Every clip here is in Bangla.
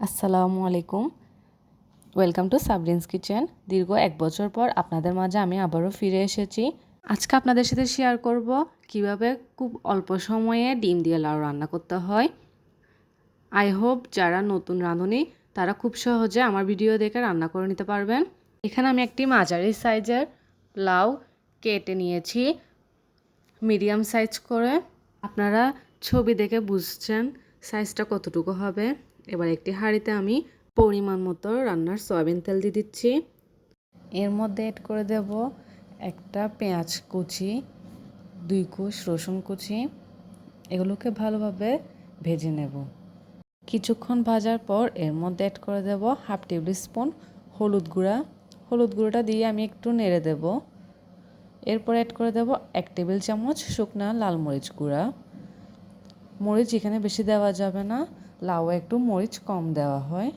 আসসালামু আলাইকুম। Welcome to Sabrin's kitchen. দীর্ঘ 1 বছর পর আপনাদের মাঝে আমি আবারও ফিরে এসেছি। আজকে আপনাদের সাথে শেয়ার করব কিভাবে খুব অল্প সময়ে ডিম দিয়ে লাউ রান্না করতে হয়। আই হোপ যারা নতুন রাঁধুনি তারা খুব সহজে আমার ভিডিও দেখে রান্না করে নিতে পারবেন। এখানে আমি একটি মাঝারি সাইজের লাউ কেটে নিয়েছি মিডিয়াম সাইজ করে। আপনারা ছবি দেখে বুঝছেন সাইজটা কতটুকু হবে। এবার একটি হাঁড়িতে আমি পরিমাণ মতো রান্নার সয়াবিন তেল দিয়ে দিচ্ছি। এর মধ্যে অ্যাড করে দেব একটা পেঁয়াজ কুচি, 2 কোষ রসুন কুচি। এগুলোকে ভালোভাবে ভেজে নেব। কিছুক্ষণ ভাজার পর এর মধ্যে অ্যাড করে দেব 1/2 টেবিল স্পুন হলুদ গুঁড়া। হলুদ গুঁড়োটা দিয়ে আমি একটু নেড়ে দেব। এরপর অ্যাড করে দেব 1 টেবিল চামচ শুকনা লাল মরিচ গুঁড়া। মরিচ এখানে বেশি দেওয়া যাবে না, লাউ একটু মরিচ কম দেওয়া হয়।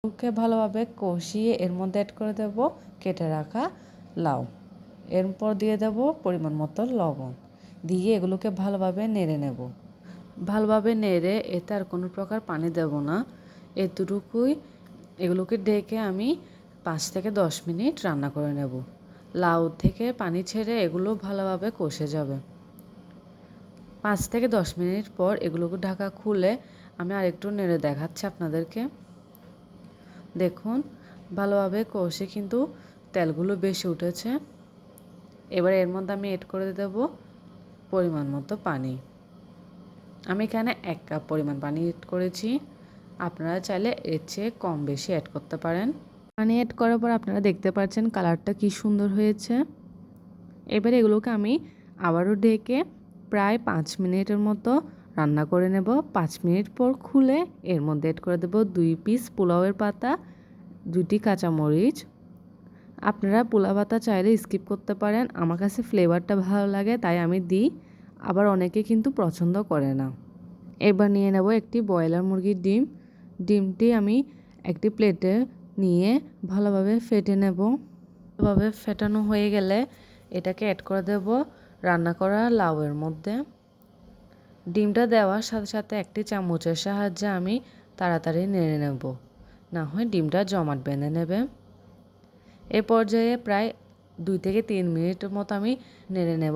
ওকে ভালোভাবে কষিয়ে এর মধ্যে অ্যাড করে দেব কেটে রাখা লাউ। এরপর দিয়ে দেব পরিমাণ মতো লবণ, দিয়ে এগুলোকে ভালোভাবে নেড়ে নেব। ভালোভাবে নেড়ে এতে আর কোনো প্রকার পানি দেব না, এতটুকুই। এগুলোকে ঢেকে আমি 5 থেকে 10 মিনিট রান্না করে নেব। লাউ থেকে পানি ছেড়ে এগুলো ভালোভাবে কষে যাবে। 5 থেকে 10 মিনিট পর এগুলোকে ঢাকা খুলে আমি আরেকটু নেড়ে দেখাচ্ছি আপনাদেরকে। দেখুন ভালোভাবে কষে কিন্তু তেলগুলো বেশি উঠেছে। এবার এর মধ্যে আমি অ্যাড করে দেব পরিমাণ মতো পানি। আমি এখানে 1 কাপ পরিমাণ পানি অ্যাড করেছি। আপনারা চাইলে এর চেয়ে কম বেশি অ্যাড করতে পারেন। পানি অ্যাড করার পর আপনারা দেখতে পাচ্ছেন কালারটা কি সুন্দর হয়েছে। এবার এগুলোকে আমি আবারও ঢেকে প্রায় 5 মিনিটের মতো রান্না করে নেব। 5 মিনিট পর খুলে এর মধ্যে অ্যাড করে দেব 2 পিস পোলাওয়ের পাতা, 2টি কাঁচামরিচ। আপনারা পোলাও পাতা চাইলে স্কিপ করতে পারেন, আমার কাছে ফ্লেভারটা ভালো লাগে তাই আমি দিই, আবার অনেকে কিন্তু পছন্দ করে না। এবার নিয়ে নেব একটি ব্রয়লার মুরগির ডিম। ডিমটি আমি একটি প্লেটে নিয়ে ভালোভাবে ফেটে নেব। ভালোভাবে ফেটানো হয়ে গেলে এটাকে অ্যাড করে দেব রান্না করা লাউয়ের মধ্যে। ডিমটা দেওয়ার সাথে সাথে একটি চামচের সাহায্যে আমি তাড়াতাড়ি নেড়ে নেব, না হয় ডিমটা জমাট বেঁধে নেবে। এ পর্যায়ে প্রায় 2 থেকে 3 মিনিটের মতো আমি নেড়ে নেব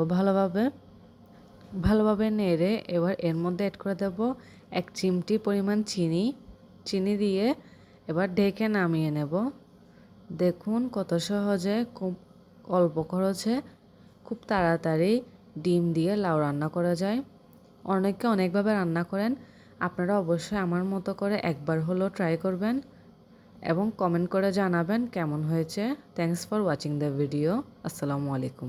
ভালোভাবে নেড়ে এবার এর মধ্যে অ্যাড করে দেব 1 চিমটি পরিমাণ চিনি দিয়ে এবার ঢেকে নামিয়ে নেব। দেখুন কত সহজে, খুব অল্প খরচে, খুব তাড়াতাড়ি ডিম দিয়ে লাউ রান্না করা যায়। অনেকে অনেকভাবে রান্না করেন, আপনারা অবশ্যই আমার মতো করে একবার হলেও ট্রাই করবেন এবং কমেন্ট করে জানাবেন কেমন হয়েছে। Thanks for watching the video. আসসালামু আলাইকুম।